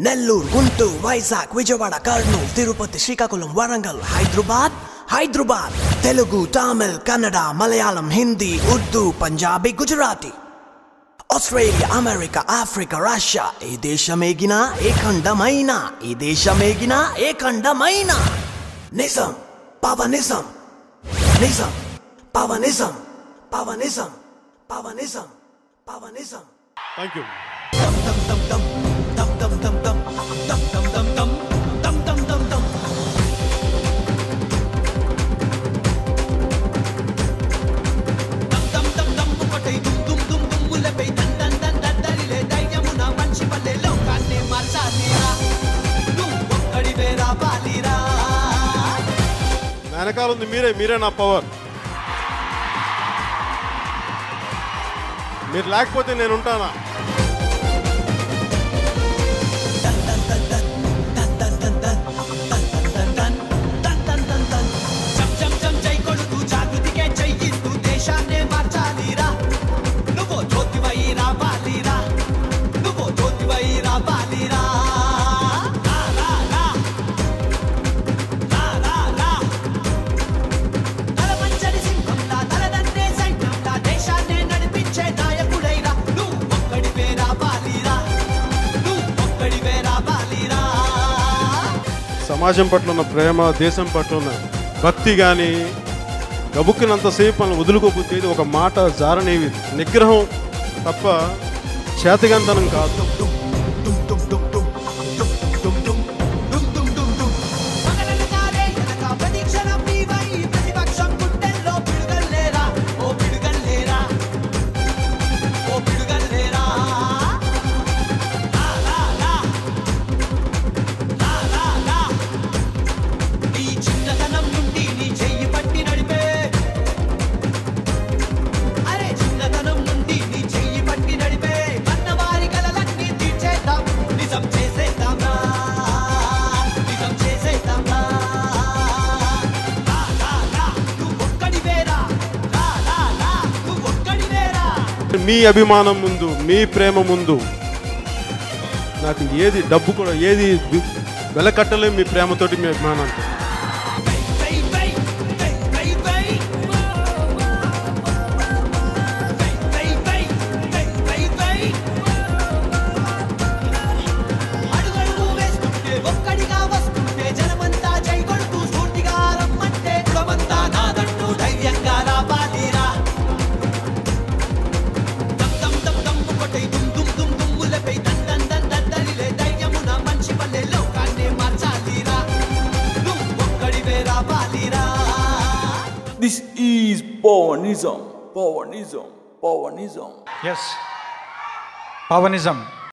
Nellore, Guntur, Vizag, Vijayawada, Kurnool, Tirupati, Srikakulam, Warangal, Hyderabad, Telugu, Tamil, Kannada, Malayalam, Hindi, Urdu, Punjabi, Gujarati, Australia, America, Africa, Russia, ఏ దేశమేగినా ఏ ఖండమైనా, ఈ దేశమేగినా ఏ ఖండమైనా నిజం పవనిజం, నిజం పవనిజం, పవనిజం, పవనిజం, పవనిజం. Thank you. వెనకాల ఉంది మీరే నా పవర్. మీరు లేకపోతే నేను ఉంటానా? సమాజం పట్ల ఉన్న ప్రేమ, దేశం పట్ల ఉన్న భక్తి కానీ గబుక్కినంతసేపు మనం వదులుకోబుద్ది ఒక మాట జారనేవి నిగ్రహం తప్ప చేతగంతనం కాదు. మీ అభిమానం ముందు, మీ ప్రేమ ముందు నాకు ఏది డబ్బు కూడా ఏది వెలకట్టలే. మీ ప్రేమతోటి, మీ అభిమానంతో. This is Pavanism. Yes, Pavanism.